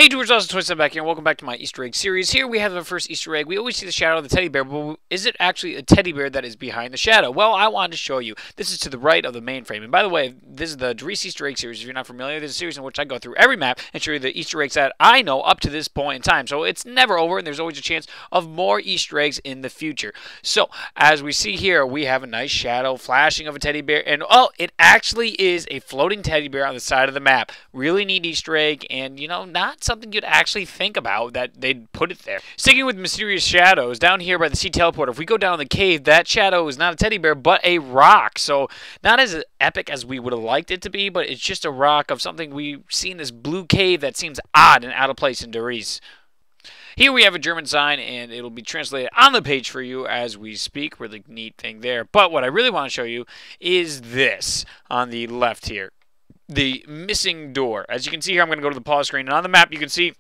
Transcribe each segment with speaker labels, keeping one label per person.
Speaker 1: Hey doers, awesome 27 back here, and welcome back to my Easter egg series. Here we have the first Easter egg. We always see the shadow of the teddy bear, but is it actually a teddy bear that is behind the shadow? Well, I wanted to show you. This is to the right of the main frame. And by the way, this is the Riese Easter egg series. If you're not familiar, this is a series in which I go through every map and show you the Easter eggs that I know up to this point in time. So it's never over, and there's always a chance of more Easter eggs in the future. So as we see here, we have a nice shadow flashing of a teddy bear, and oh, it actually is a floating teddy bear on the side of the map. Really neat Easter egg, and you know, not something you'd actually think about that they'd put it there. Sticking with mysterious shadows, down here by the sea teleporter, if we go down the cave, that shadow is not a teddy bear, but a rock. So not as epic as we would have liked it to be, but it's just a rock of something we see in this blue cave that seems odd and out of place in Riese. Here we have a German sign, and it'll be translated on the page for you as we speak. Really neat thing there. But what I really want to show you is this on the left here. The missing door. As you can see here, I'm going to go to the pause screen, and on the map you can see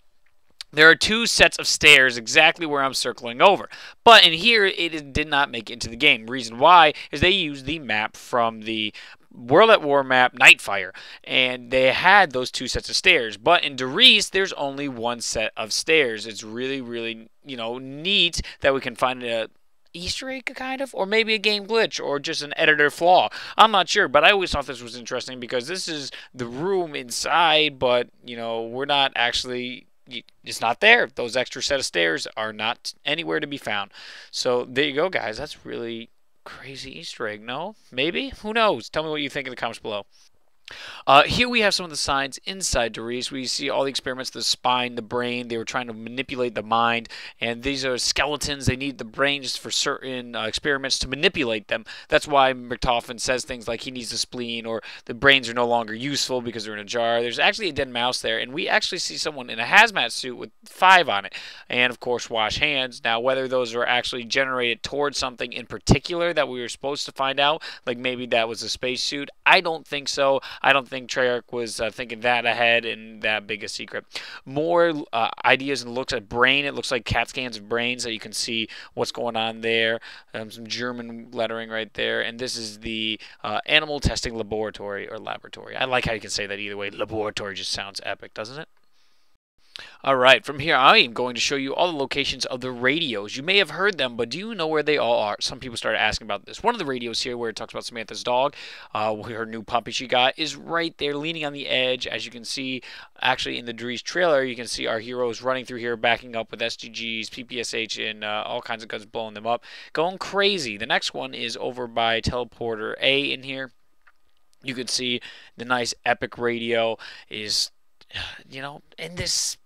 Speaker 1: there are two sets of stairs exactly where I'm circling over. But in here, it did not make it into the game. Reason why is they used the map from the World at War map, Nightfire, and they had those two sets of stairs. But in Riese, there's only one set of stairs. It's really, really, neat that we can find a Easter egg, kind of, or maybe a game glitch, or just an editor flaw. I'm not sure, but I always thought this was interesting because this is the room inside, but, we're not actually... It's not there. Those extra set of stairs are not anywhere to be found. So there you go, guys. That's really crazy Easter egg, no? Maybe? Who knows? Tell me what you think in the comments below. Here we have some of the signs inside Riese. We see all the experiments, the spine, the brain. They were trying to manipulate the mind, and these are skeletons. They need the brains for certain experiments to manipulate them. That's why Richtofen says things like he needs the spleen, or the brains are no longer useful because they're in a jar. There's actually a dead mouse there, and we actually see someone in a hazmat suit with 5 on it, and of course wash hands. Now, whether those are actually generated towards something in particular that we were supposed to find out, like maybe that was a spacesuit, I don't think so. I don't think Treyarch was thinking that ahead and that big a secret. More ideas and looks at brain. It looks like CAT scans of brains, so you can see what's going on there. Some German lettering right there. And this is the animal testing laboratory, or laboratory. I like how you can say that either way. Laboratory just sounds epic, doesn't it? Alright, from here I am going to show you all the locations of the radios. You may have heard them, but do you know where they all are? Some people started asking about this. One of the radios here where it talks about Samantha's dog, her new puppy she got, is right there leaning on the edge. As you can see, actually in the Riese trailer, you can see our heroes running through here, backing up with SGGs, PPSH, and all kinds of guns blowing them up. Going crazy. The next one is over by Teleporter A in here. You can see the nice epic radio is... in this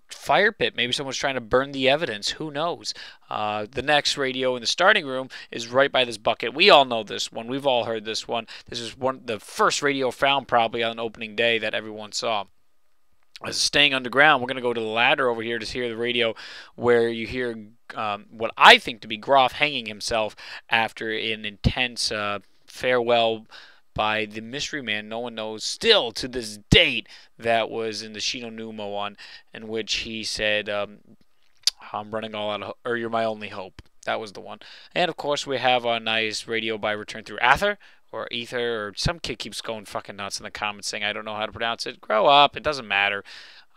Speaker 1: fire pit. Maybe someone's trying to burn the evidence. Who knows? The next radio in the starting room is right by this bucket. We all know this one. We've all heard this one. This is the first radio found probably on opening day that everyone saw. As staying underground, we're going to go to the ladder over here to hear the radio where you hear what I think to be Groff hanging himself after an intense farewell by the mystery man. No one knows still to this date that was in the Shi No Numa one, in which he said, I'm running all out of, or you're my only hope. That was the one. And of course we have a nice radio by Return Through Aether, or Ether, or some kid keeps going fucking nuts in the comments saying I don't know how to pronounce it. Grow up, it doesn't matter.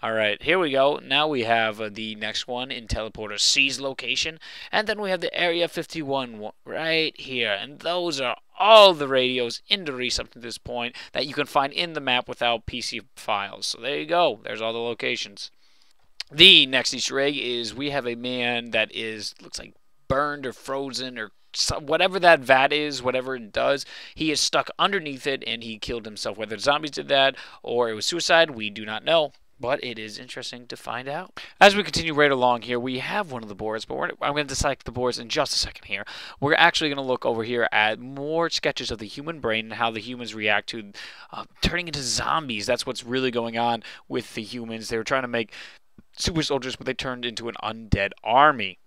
Speaker 1: Alright, here we go. Now we have the next one in Teleporter C's location. And then we have the Area 51 right here. And those are all the radios in Riese up to this point that you can find in the map without PC files. So there you go. There's all the locations. The next Easter egg is we have a man that looks like burned or frozen or whatever that vat is, whatever it does, he is stuck underneath it and he killed himself. Whether the zombies did that or it was suicide, we do not know. But it is interesting to find out. As we continue right along here, we have one of the boards, but I'm going to dissect the boards in just a second here. We're actually going to look over here at more sketches of the human brain and how the humans react to turning into zombies. That's what's really going on with the humans. They were trying to make super soldiers, but they turned into an undead army.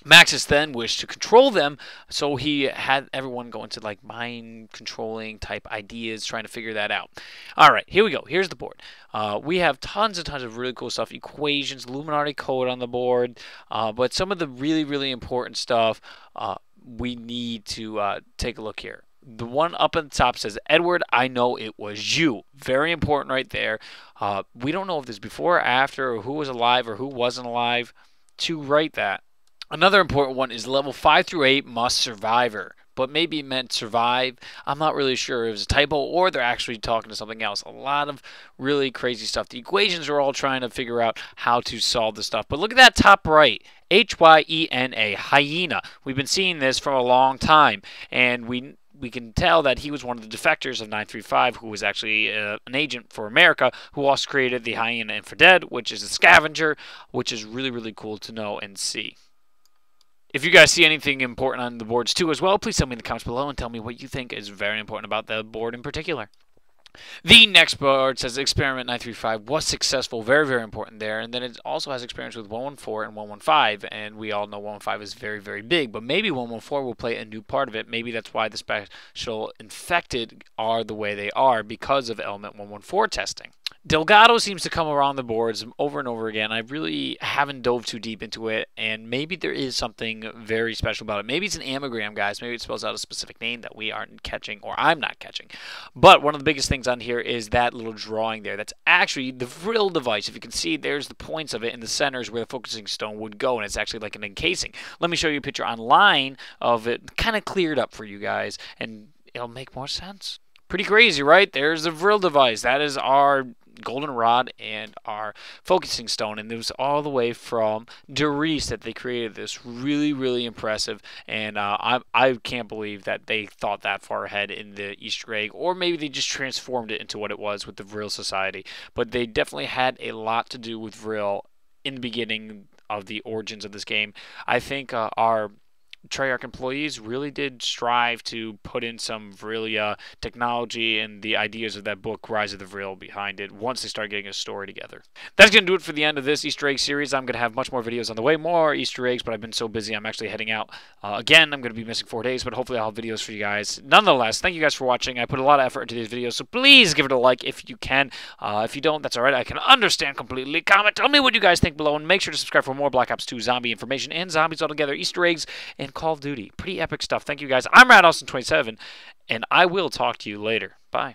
Speaker 1: Maxis then wished to control them, so he had everyone go into like mind controlling type ideas, trying to figure that out. Alright, here we go. Here's the board. We have tons and tons of really cool stuff, equations, Illuminati code on the board, but some of the really, really important stuff we need to take a look here. The one up at the top says, Edward, I know it was you. Very important right there. We don't know if this is before or after, or who was alive or who wasn't alive to write that. Another important one is level 5 through 8 must survivor. But maybe it meant survive. I'm not really sure if it was a typo or they're actually talking to something else. A lot of really crazy stuff. The equations are all trying to figure out how to solve this stuff. But look at that top right. Hyena, hyena. We've been seeing this for a long time. And we can tell that he was one of the defectors of 935, who was actually an agent for America, who also created the Hyena Infrared, which is a scavenger, which is really, really cool to know and see. If you guys see anything important on the boards too as well, please tell me in the comments below and tell me what you think is very important about the board in particular. The next board says Experiment 935 was successful, very, very important there. And then it also has experience with 114 and 115. And we all know 115 is very, very big. But maybe 114 will play a new part of it. Maybe that's why the special infected are the way they are, because of element 114 testing. Delgado seems to come around the boards over and over again. I really haven't dove too deep into it, and maybe there is something very special about it. Maybe it's an anagram, guys. Maybe it spells out a specific name that we aren't catching, or I'm not catching. But one of the biggest things on here is that little drawing there. That's actually the Vril device. If you can see, there's the points of it in the centers where the focusing stone would go, and it's actually like an encasing. Let me show you a picture online of it, kind of cleared up for you guys, and it'll make more sense. Pretty crazy, right? There's the Vril device. That is our goldenrod and our focusing stone, and it was all the way from Riese that they created this. Really, really impressive, and I can't believe that they thought that far ahead in the Easter egg, or maybe they just transformed it into what it was with the Vril Society. But they definitely had a lot to do with Vril in the beginning of the origins of this game. I think our Treyarch employees really did strive to put in some Vrilia technology and the ideas of that book, Rise of the Vril, behind it once they start getting a story together. That's going to do it for the end of this Easter egg series. I'm going to have much more videos on the way, more Easter eggs, but I've been so busy I'm actually heading out. Again, I'm going to be missing 4 days, but hopefully I'll have videos for you guys. Nonetheless, thank you guys for watching. I put a lot of effort into these videos, so please give it a like if you can. If you don't, that's alright. I can understand completely. Comment, tell me what you guys think below, and make sure to subscribe for more Black Ops 2 zombie information and zombies altogether, Easter eggs, and Call of Duty. Pretty epic stuff. Thank you guys. I'm RadAustin27, and I will talk to you later. Bye.